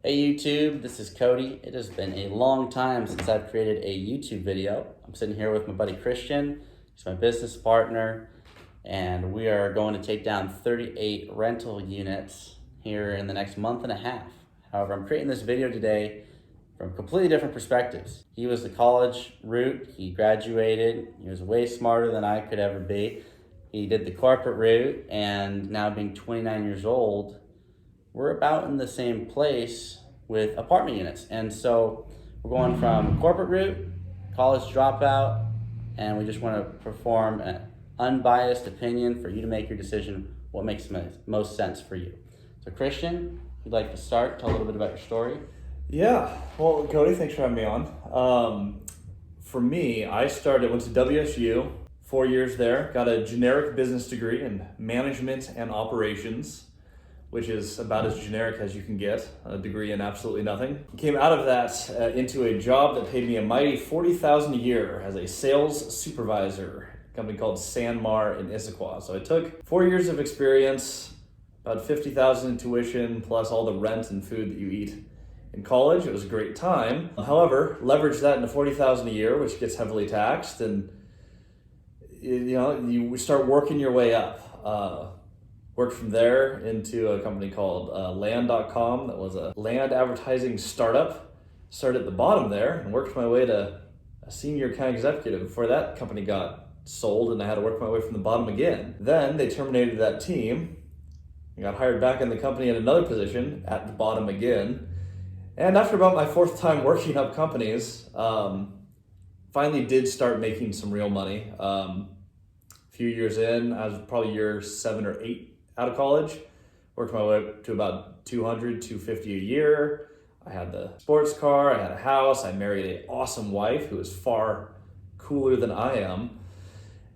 Hey YouTube, this is Cody. It has been a long time since I've created a YouTube video. I'm sitting here with my buddy Christian. He's my business partner, and we are going to take down 38 rental units here in the next month and a half. However, I'm creating this video today from completely different perspectives. He was the college route, he graduated, he was way smarter than I could ever be. He did the corporate route, and now being 29 years old, we're about in the same place with apartment units. And so we're going from corporate route, college dropout, and we just want to perform an unbiased opinion for you to make your decision what makes most sense for you. So Christian, if you'd like to start, tell a little bit about your story. Yeah, well, Cody, thanks for having me on. For me, went to WSU, 4 years there, got a generic business degree in management and operations, which is about as generic as you can get, a degree in absolutely nothing. Came out of that into a job that paid me a mighty $40,000 a year as a sales supervisor, a company called Sanmar in Issaquah. So I took 4 years of experience, about $50,000 in tuition, plus all the rent and food that you eat in college. It was a great time. However, leveraged that into $40,000 a year, which gets heavily taxed, and you start working your way up. Worked from there into a company called Land.com that was a land advertising startup. Started at the bottom there and worked my way to a senior account executive before that company got sold, and I had to work my way from the bottom again. Then they terminated that team. I got hired back in the company in another position at the bottom again. And after about my fourth time working up companies, finally did start making some real money. A few years in, I was probably year 7 or 8 out of college, worked my way up to about $250 a year. I had the sports car, I had a house, I married an awesome wife who is far cooler than I am.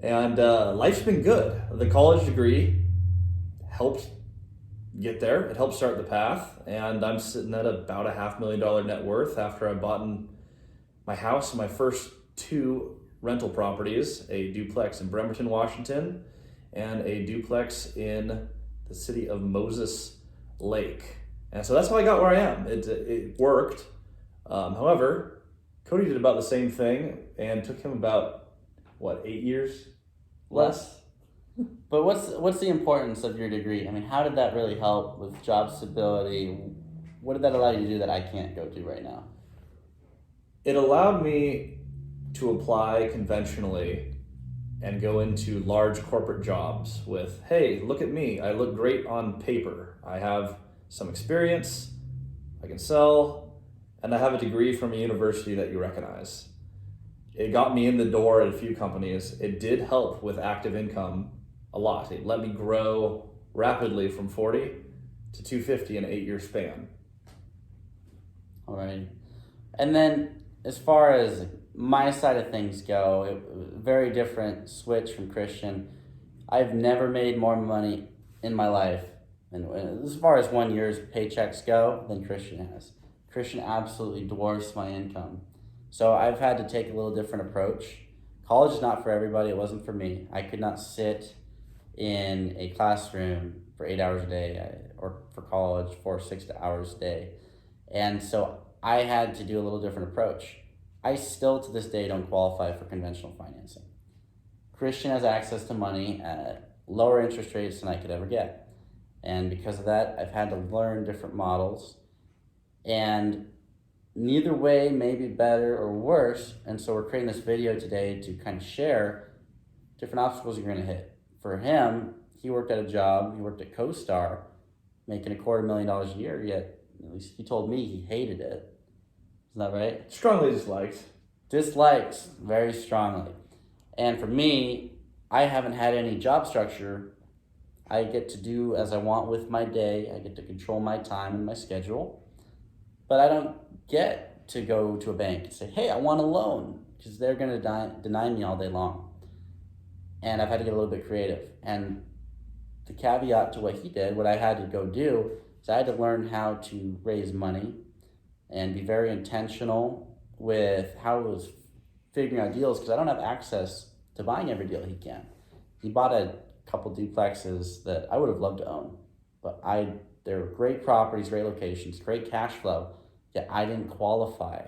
And life's been good. The college degree helped get there. It helped start the path, and I'm sitting at about $500,000 net worth after I bought my house and my first 2 rental properties, a duplex in Bremerton, Washington, and a duplex in the city of Moses Lake. And so that's how I got where I am. It worked. However, Cody did about the same thing, and took him about, 8 years? Less? But what's the importance of your degree? I mean, how did that really help with job stability? What did that allow you to do that I can't go do right now? It allowed me to apply conventionally and go into large corporate jobs with, hey, look at me, I look great on paper. I have some experience, I can sell, and I have a degree from a university that you recognize. It got me in the door at a few companies. It did help with active income a lot. It let me grow rapidly from 40 to 250 in an 8-year span. All right. And then as far as my side of things go, very different switch from Christian. I've never made more money in my life, and as far as 1 year's paychecks go, than Christian has. Christian absolutely dwarfs my income. So I've had to take a little different approach. College is not for everybody. It wasn't for me. I could not sit in a classroom for 8 hours a day, or for college for 6 hours a day. And so I had to do a little different approach. I still, to this day, don't qualify for conventional financing. Christian has access to money at lower interest rates than I could ever get. And because of that, I've had to learn different models. And neither way may be better or worse. And so we're creating this video today to kind of share different obstacles you're going to hit. For him, he worked at a job, he worked at CoStar, making $250,000 a year, yet at least he told me he hated it. Isn't that right? Strongly disliked. Dislikes, very strongly. And for me, I haven't had any job structure. I get to do as I want with my day. I get to control my time and my schedule. But I don't get to go to a bank and say, hey, I want a loan, because they're going to deny me all day long. And I've had to get a little bit creative. And the caveat to what he did, what I had to go do, is I had to learn how to raise money and be very intentional with how I was figuring out deals, because I don't have access to buying every deal he can. He bought a couple duplexes that I would have loved to own, but I they were great properties, great locations, great cash flow, yet I didn't qualify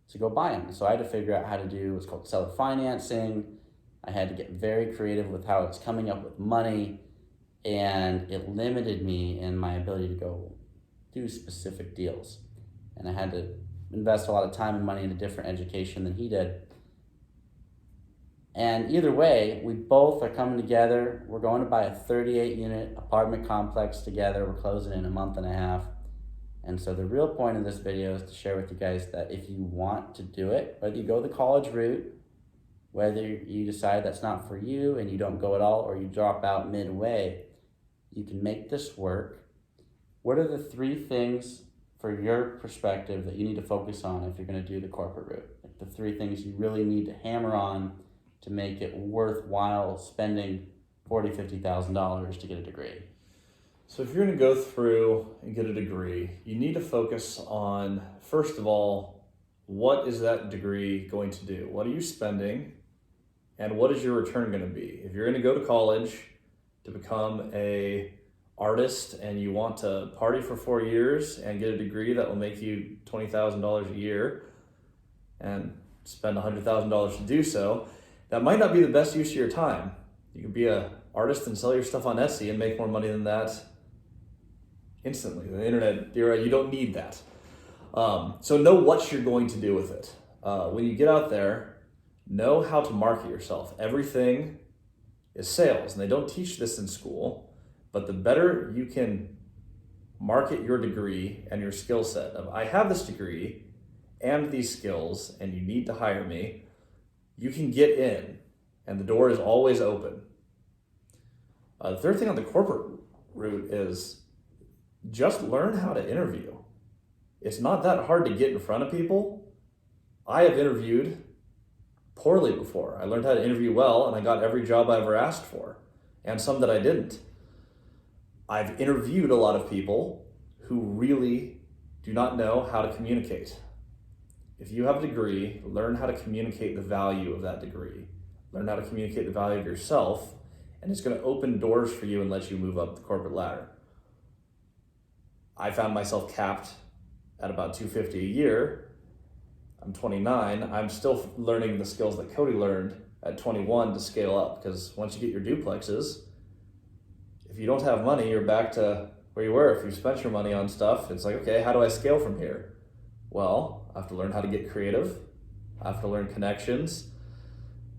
to go buy them. So I had to figure out how to do what's called seller financing. I had to get very creative with how it's coming up with money, and it limited me in my ability to go do specific deals. And I had to invest a lot of time and money into different education than he did. And either way, we both are coming together. We're going to buy a 38 unit apartment complex together. We're closing in a month and a half. And so the real point of this video is to share with you guys that if you want to do it, whether you go the college route, whether you decide that's not for you and you don't go at all, or you drop out midway, you can make this work. What are the 3 things for your perspective that you need to focus on if you're going to do the corporate route? Like the 3 things you really need to hammer on to make it worthwhile spending $40,000, $50,000 to get a degree. So if you're going to go through and get a degree, you need to focus on, first of all, what is that degree going to do? What are you spending? And what is your return going to be? If you're going to go to college to become a artist and you want to party for 4 years and get a degree that will make you $20,000 a year and spend $100,000 to do so, that might not be the best use of your time. You could be an artist and sell your stuff on Etsy and make more money than that instantly. The internet era, you don't need that. So know what you're going to do with it. When you get out there, know how to market yourself. Everything is sales, and they don't teach this in school, but the better you can market your degree and your skill set of, I have this degree and these skills and you need to hire me, you can get in and the door is always open. The third thing on the corporate route is just learn how to interview. It's not that hard to get in front of people. I have interviewed poorly before. I learned how to interview well and I got every job I ever asked for, and some that I didn't. I've interviewed a lot of people who really do not know how to communicate. If you have a degree, learn how to communicate the value of that degree. Learn how to communicate the value of yourself, and it's going to open doors for you and let you move up the corporate ladder. I found myself capped at about $250 a year. I'm 29. I'm still learning the skills that Cody learned at 21 to scale up, because once you get your duplexes, if you don't have money, you're back to where you were. If you spent your money on stuff, it's like, okay, how do I scale from here? Well, I have to learn how to get creative. I have to learn connections.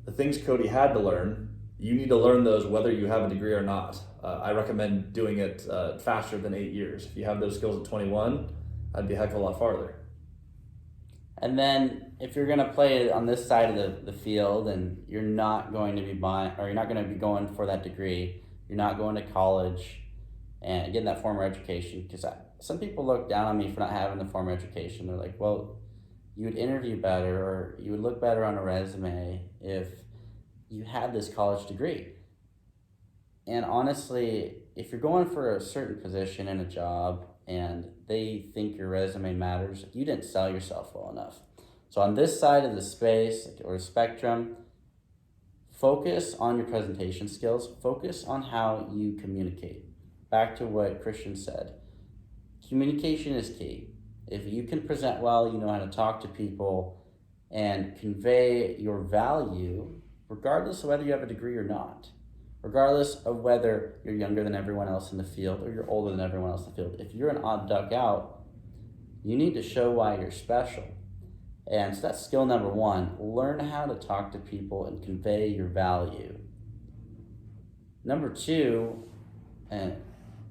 The things Cody had to learn, you need to learn those whether you have a degree or not. I recommend doing it faster than 8 years. If you have those skills at 21, I'd be a heck of a lot farther. And then if you're going to play on this side of the field and you're not going to be buying, or you're not going to be going for that degree, you're not going to college and getting that formal education, because some people look down on me for not having the formal education. They're like, well, you would interview better or you would look better on a resume if you had this college degree. And honestly, if you're going for a certain position in a job and they think your resume matters, you didn't sell yourself well enough. So on this side of the space or spectrum, focus on your presentation skills. Focus on how you communicate. Back to what Christian said. Communication is key. If you can present well, you know how to talk to people and convey your value, regardless of whether you have a degree or not. Regardless of whether you're younger than everyone else in the field or you're older than everyone else in the field. If you're an odd duck out, you need to show why you're special. And so that's skill number 1. Learn how to talk to people and convey your value. Number 2, and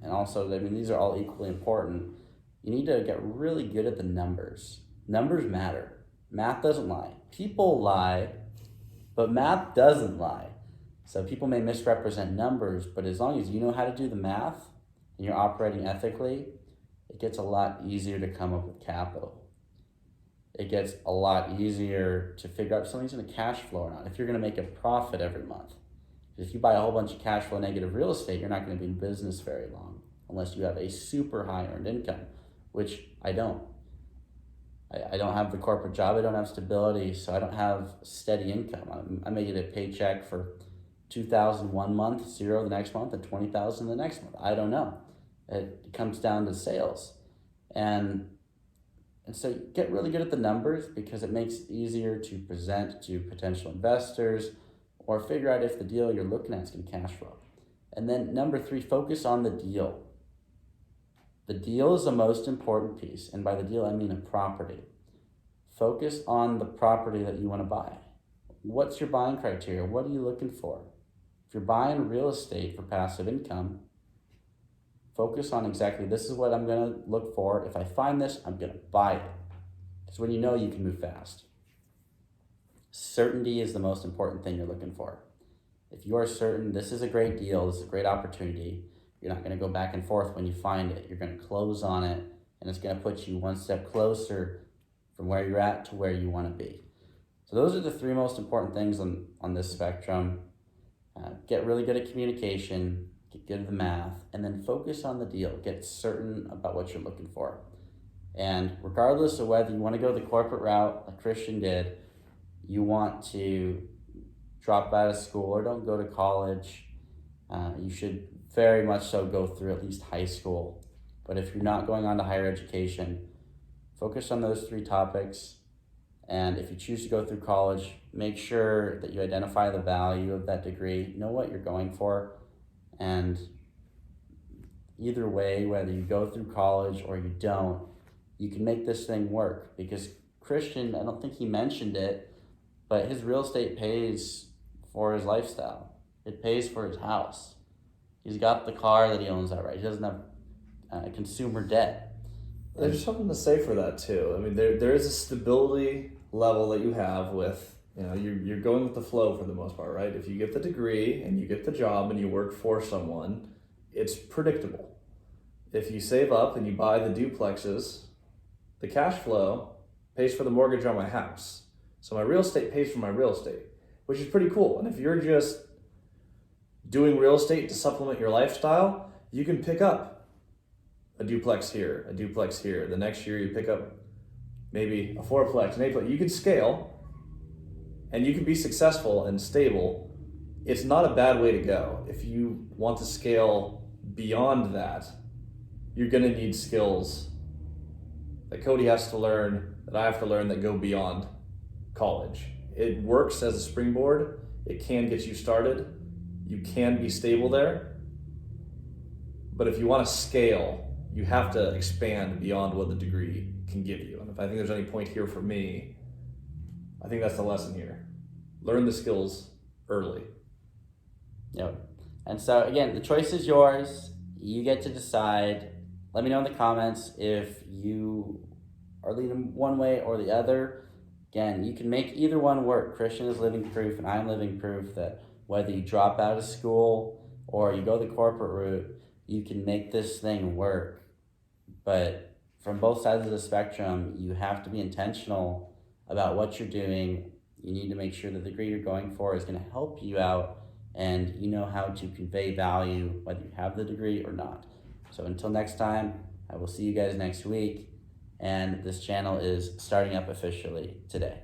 also, I mean, these are all equally important, you need to get really good at the numbers. Numbers matter. Math doesn't lie. People lie, but math doesn't lie. So people may misrepresent numbers, but as long as you know how to do the math and you're operating ethically, it gets a lot easier to come up with capital. It gets a lot easier to figure out if something's going to cash flow or not, if you're going to make a profit every month. If you buy a whole bunch of cash flow negative real estate, you're not going to be in business very long unless you have a super high earned income, which I don't. I don't have the corporate job. I don't have stability, so I don't have steady income. I may get a paycheck for $2,000 one month, $0 the next month, and $20,000 the next month. I don't know. It comes down to sales. And so get really good at the numbers because it makes it easier to present to potential investors or figure out if the deal you're looking at is going to cash flow. And then number 3, focus on the deal. The deal is the most important piece. And by the deal, I mean a property. Focus on the property that you want to buy. What's your buying criteria? What are you looking for? If you're buying real estate for passive income, focus on exactly, this is what I'm going to look for. If I find this, I'm going to buy it. Because when you know, you can move fast. Certainty is the most important thing you're looking for. If you are certain this is a great deal, this is a great opportunity, you're not going to go back and forth when you find it. You're going to close on it, and it's going to put you one step closer from where you're at to where you want to be. So those are the 3 most important things on this spectrum. Get really good at communication, get good at the math, and then focus on the deal. Get certain about what you're looking for. And regardless of whether you want to go the corporate route like Christian did, you want to drop out of school or don't go to college, you should very much so go through at least high school. But if you're not going on to higher education, focus on those 3 topics. And if you choose to go through college, make sure that you identify the value of that degree, know what you're going for, and either way, whether you go through college or you don't, you can make this thing work. Because Christian, I don't think he mentioned it, but his real estate pays for his lifestyle. It pays for his house. He's got the car that he owns outright. He doesn't have consumer debt. There's something to say for that too. I mean, there is a stability level that you have with, you're going with the flow for the most part, right? If you get the degree and you get the job and you work for someone, it's predictable. If you save up and you buy the duplexes, the cash flow pays for the mortgage on my house. So my real estate pays for my real estate, which is pretty cool. And if you're just doing real estate to supplement your lifestyle, you can pick up a duplex here, a duplex here. The next year you pick up maybe a 4-plex, an 8-plex. You can scale and you can be successful and stable. It's not a bad way to go. If you want to scale beyond that, you're gonna need skills that Cody has to learn, that I have to learn, that go beyond college. It works as a springboard. It can get you started. You can be stable there. But if you want to scale, you have to expand beyond what the degree can give you. And if I think there's any point here for me, I think that's the lesson here. Learn the skills early. Yep. And so again, the choice is yours. You get to decide. Let me know in the comments if you are leaning one way or the other. Again, you can make either one work. Christian is living proof, and I'm living proof that whether you drop out of school or you go the corporate route, you can make this thing work. But from both sides of the spectrum, you have to be intentional about what you're doing. You need to make sure that the degree you're going for is going to help you out, and you know how to convey value whether you have the degree or not. So until next time, I will see you guys next week. And this channel is starting up officially today.